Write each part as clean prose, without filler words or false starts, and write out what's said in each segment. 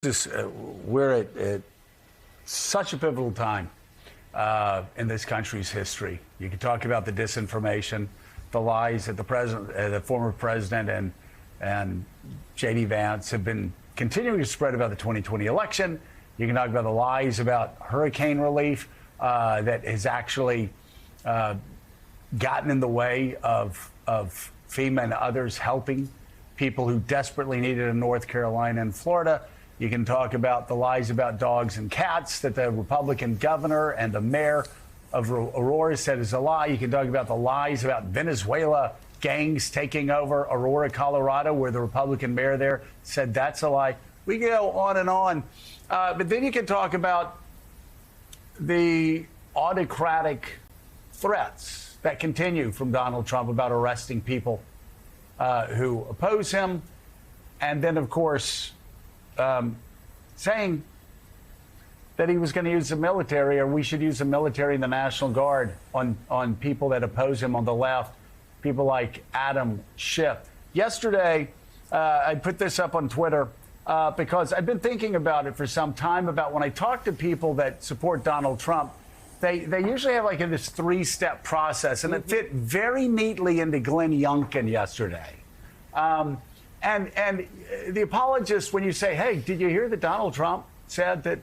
This, we're at such a pivotal time in this country's history. You can talk about the disinformation, the lies that the former president and J.D. Vance have been continuing to spread about the 2020 election. You can talk about the lies about hurricane relief that has actually gotten in the way of FEMA and others helping people who desperately need it in North Carolina and Florida. You can talk about the lies about dogs and cats that the Republican governor and the mayor of Aurora said is a lie. You can talk about the lies about Venezuela gangs taking over Aurora, Colorado, where the Republican mayor there said that's a lie. We can go on and on. But then you can talk about the autocratic threats that continue from Donald Trump about arresting people who oppose him. And then, of course, saying that he was going to use the military, or we should use the military and the National Guard on people that oppose him on the left, people like Adam Schiff. Yesterday, I put this up on Twitter because I've been thinking about it for some time, about when I talk to people that support Donald Trump, they usually have like this three-step process, and it fit very neatly into Glenn Youngkin yesterday. And the apologists, when you say, hey, did you hear that Donald Trump said that,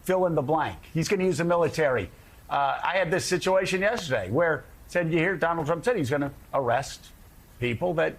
fill in the blank, he's going to use the military. I had this situation yesterday where said, you hear Donald Trump said he's going to arrest people that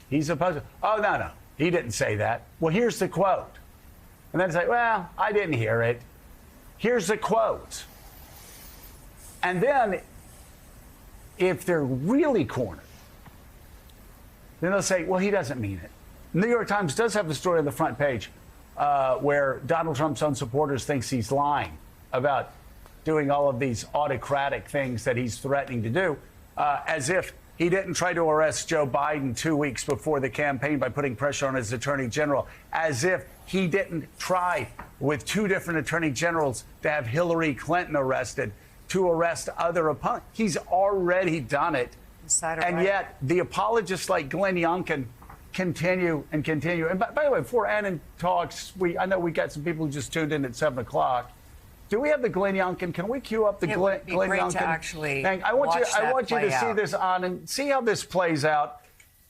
he's opposed to. Oh, no, he didn't say that. Well, here's the quote. And then say, well, I didn't hear it. Here's the quote. And then if they're really cornered, then they'll say, well, he doesn't mean it. New York Times does have the story on the front page where Donald Trump's own supporters thinks he's lying about doing all of these autocratic things that he's threatening to do, as if he didn't try to arrest Joe Biden 2 weeks before the campaign by putting pressure on his attorney general, as if he didn't try with two different attorney generals to have Hillary Clinton arrested, to arrest other opponents. He's already done it. And yet the apologists like Glenn Youngkin continue and continue. And by the way, before Annan talks, I know we got some people who just tuned in at 7 o'clock. Do we have the Glenn Youngkin? Can we cue up the Glenn Youngkin? To actually I want you to see this on and see how this plays out.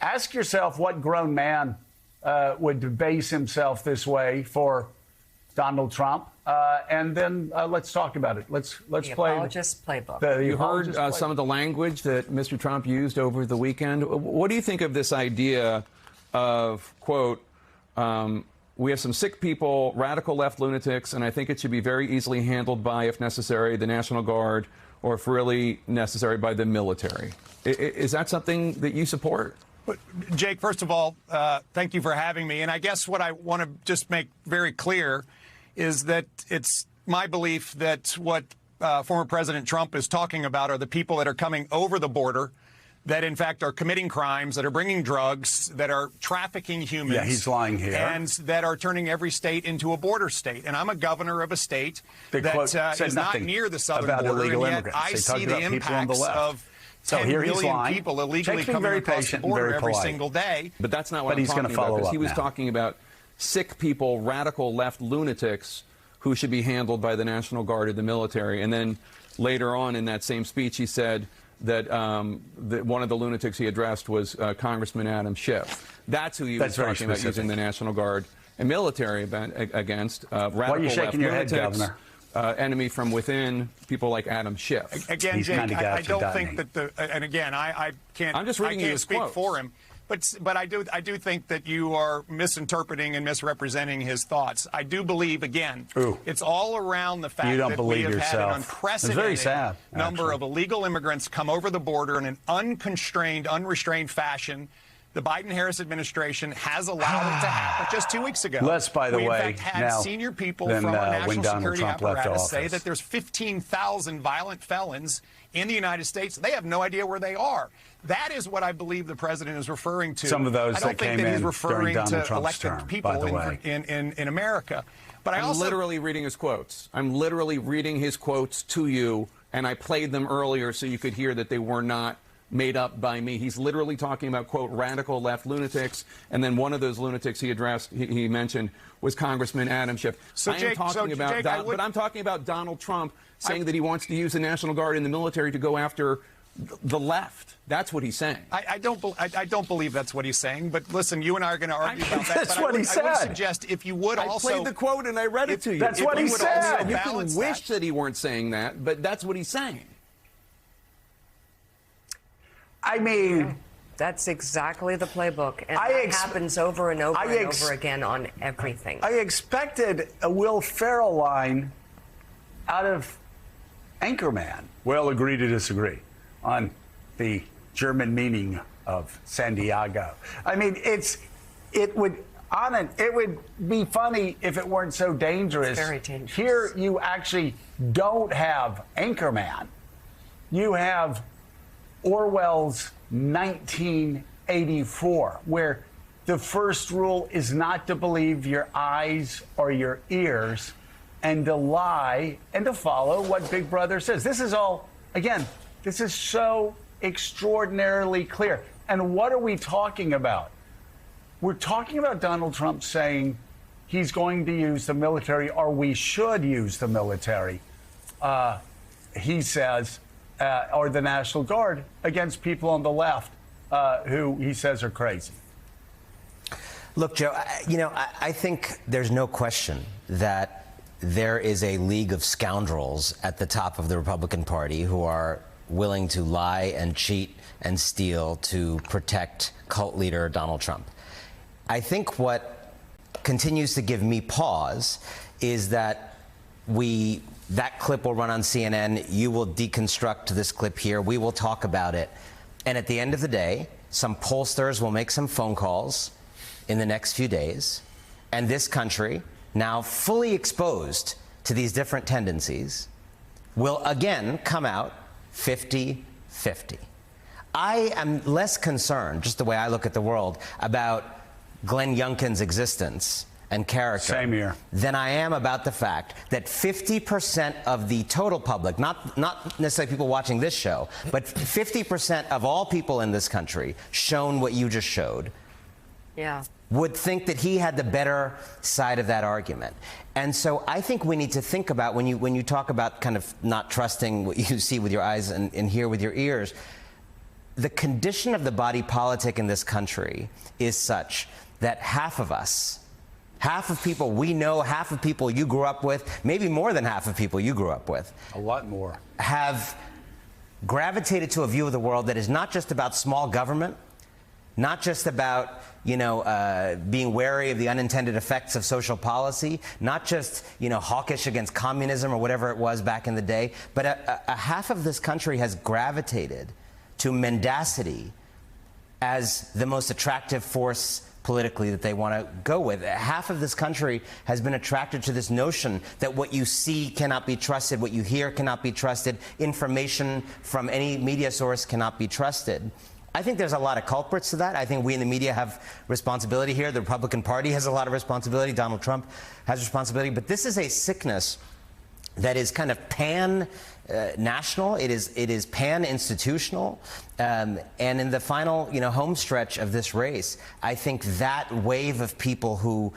Ask yourself what grown man would debase himself this way for Donald Trump, and then let's talk about it. Let's play apologist playbook. You heard some of the language that Mr. Trump used over the weekend. What do you think of this idea of, quote, we have some sick people, radical left lunatics, and I think it should be very easily handled by, if necessary, the National Guard, or if really necessary, by the military. Is that something that you support? Jake, first of all, thank you for having me. And I guess what I want to just make very clear is that it's my belief that what former President Trump is talking about are the people that are coming over the border, that in fact are committing crimes, that are bringing drugs, that are trafficking humans. Yeah, he's lying here. And that are turning every state into a border state. And I'm a governor of a state that is not near the southern border, and yet I see the impacts of 10 million people illegally coming across the border every single day. But that's not what I'm talking about, because he was talking about sick people, radical left lunatics who should be handled by the National Guard or the military. And then later on in that same speech, he said that one of the lunatics he addressed was Congressman Adam Schiff. That's who he was talking about using the National Guard and military against radical Why are you shaking your head, lunatics. Governor? Enemy from within, people like Adam Schiff. Again, Jake, I don't think that and again, I can't. I'm just reading his speak quotes for him. But I do think that you are misinterpreting and misrepresenting his thoughts. I do believe, again, it's all around the fact that we have had an unprecedented number of illegal immigrants come over the border in an unconstrained, unrestrained fashion. The Biden-Harris administration has allowed it to happen just 2 weeks ago. By the way, we in fact had senior people from our national security apparatus say that there's 15,000 violent felons in the United States. They have no idea where they are. That is what I believe the president is referring to. Some of those I don't that think came that he's in referring during Donald to Trump's elected term, people by the way. in America. But I'm literally reading his quotes. I'm literally reading his quotes to you, and I played them earlier so you could hear that they were not made up by me. He's literally talking about, quote, radical left lunatics. And then one of those lunatics he mentioned was Congressman Adam Schiff. But I'm talking about Donald Trump saying that he wants to use the National Guard and the military to go after the left. That's what he's saying. I don't believe that's what he's saying. But listen, you and I are going to argue about that. That's what he said. I would suggest if you would also. I played the quote and I read it to you. That's what he said. You can wish that he weren't saying that, but that's what he's saying. I mean, that's exactly the playbook, and that happens over and over and over again on everything. I expected a Will Ferrell line out of Anchorman. Well, agree to disagree on the German meaning of San Diego. I mean, it would be funny if it weren't so dangerous. It's very dangerous. Here, you actually don't have Anchorman. You have Orwell's 1984, where the first rule is not to believe your eyes or your ears, and to lie and to follow what Big Brother says. This is all, again, this is so extraordinarily clear. And what are we talking about? We're talking about Donald Trump saying he's going to use the military, or we should use the military, he says, or the National Guard, against people on the left who he says are crazy. Look, Joe, I think there's no question that there is a league of scoundrels at the top of the Republican Party who are willing to lie and cheat and steal to protect cult leader Donald Trump. I think what continues to give me pause is that that clip will run on CNN. You will deconstruct this clip here. We will talk about it. And at the end of the day, some pollsters will make some phone calls in the next few days. And this country, now fully exposed to these different tendencies, will again come out 50-50. I am less concerned, just the way I look at the world, about Glenn Youngkin's existence and character. Same here. Than I am about the fact that 50% of the total public, not necessarily people watching this show, but 50% of all people in this country, shown what you just showed, would think that he had the better side of that argument. And so I think we need to think about, when you talk about kind of not trusting what you see with your eyes and hear with your ears, the condition of the body politic in this country is such that half of us, half of people we know, half of people you grew up with, maybe more than half of people you grew up with, a lot more, have gravitated to a view of the world that is not just about small government, not just about, being wary of the unintended effects of social policy, not just, hawkish against communism or whatever it was back in the day, but a half of this country has gravitated to mendacity as the most attractive force politically that they want to go with. Half of this country has been attracted to this notion that what you see cannot be trusted, what you hear cannot be trusted, information from any media source cannot be trusted. I think there's a lot of culprits to that. I think we in the media have responsibility here. The Republican Party has a lot of responsibility. Donald Trump has responsibility. But this is a sickness that is kind of pan-national. It is pan-institutional. And in the final, home stretch of this race, I think that wave of people who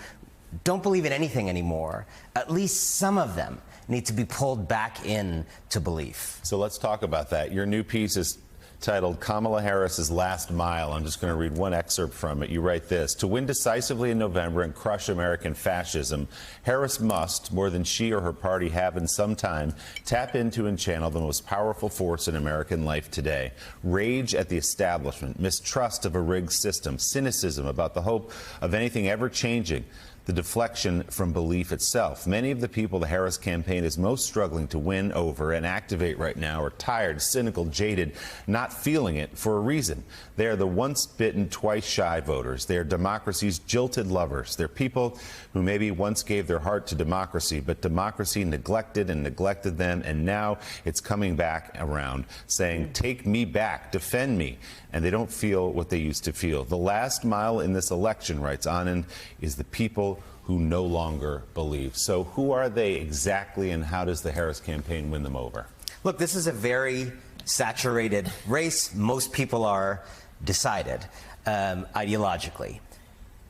don't believe in anything anymore, at least some of them need to be pulled back in to belief. So let's talk about that. Your new piece is titled Kamala Harris's Last Mile. I'm just going to read one excerpt from it. You write this: to win decisively in November and crush American fascism, Harris must, more than she or her party have in some time, tap into and channel the most powerful force in American life today. Rage at the establishment, mistrust of a rigged system, cynicism about the hope of anything ever changing, the deflection from belief itself. Many of the people the Harris campaign is most struggling to win over and activate right now are tired, cynical, jaded, not feeling it for a reason. They are the once bitten, twice shy voters. They are democracy's jilted lovers. They're people who maybe once gave their heart to democracy, but democracy neglected them, and now it's coming back around, saying, take me back, defend me. And they don't feel what they used to feel. The last mile in this election, writes Anand, is the people who no longer believe. So who are they exactly, and how does the Harris campaign win them over? Look, this is a very saturated race. Most people are decided ideologically.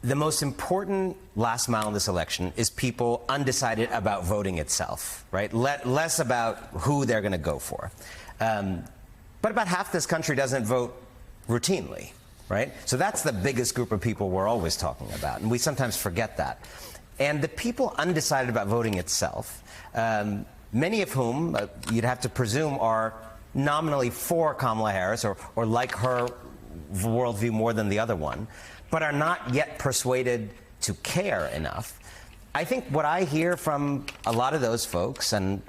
The most important last mile in this election is people undecided about voting itself, right? Less about who they're going to go for. But about half this country doesn't vote routinely, right? So that's the biggest group of people we're always talking about, and we sometimes forget that. And the people undecided about voting itself, many of whom you'd have to presume are nominally for Kamala Harris or like her worldview more than the other one, but are not yet persuaded to care enough. I think what I hear from a lot of those folks, and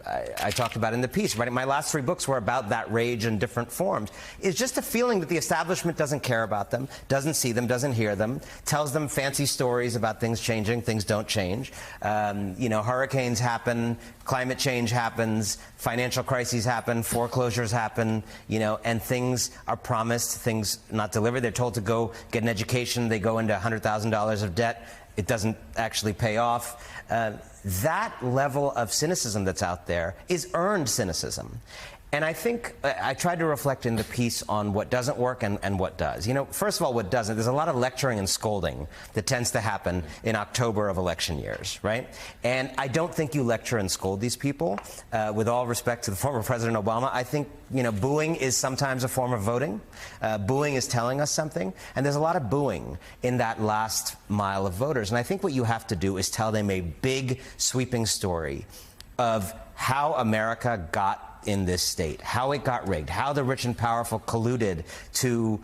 I talked about in the piece, right? My last 3 books were about that rage in different forms, is just a feeling that the establishment doesn't care about them, doesn't see them, doesn't hear them, tells them fancy stories about things changing, things don't change. Hurricanes happen, climate change happens, financial crises happen, foreclosures happen, and things are promised, things not delivered. They're told to go get an education, they go into $100,000 of debt. It doesn't actually pay off. That level of cynicism that's out there is earned cynicism. And I think I tried to reflect in the piece on what doesn't work and what does. First of all, what doesn't, there's a lot of lecturing and scolding that tends to happen in October of election years, right? And I don't think you lecture and scold these people. With all respect to the former President Obama, I think, booing is sometimes a form of voting. Booing is telling us something. And there's a lot of booing in that last mile of voters. And I think what you have to do is tell them a big, sweeping story of how America got in this state, how it got rigged, how the rich and powerful colluded to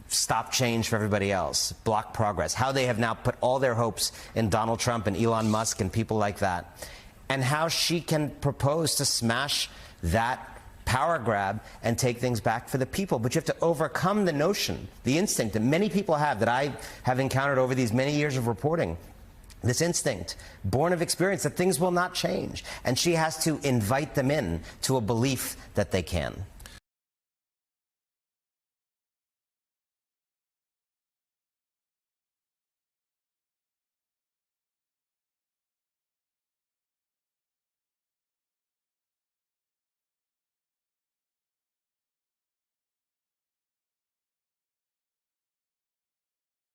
stop change for everybody else, block progress, how they have now put all their hopes in Donald Trump and Elon Musk and people like that, and how she can propose to smash that power grab and take things back for the people. But you have to overcome the notion, the instinct that many people have, that I have encountered over these many years of reporting, this instinct, born of experience, that things will not change. And she has to invite them in to a belief that they can.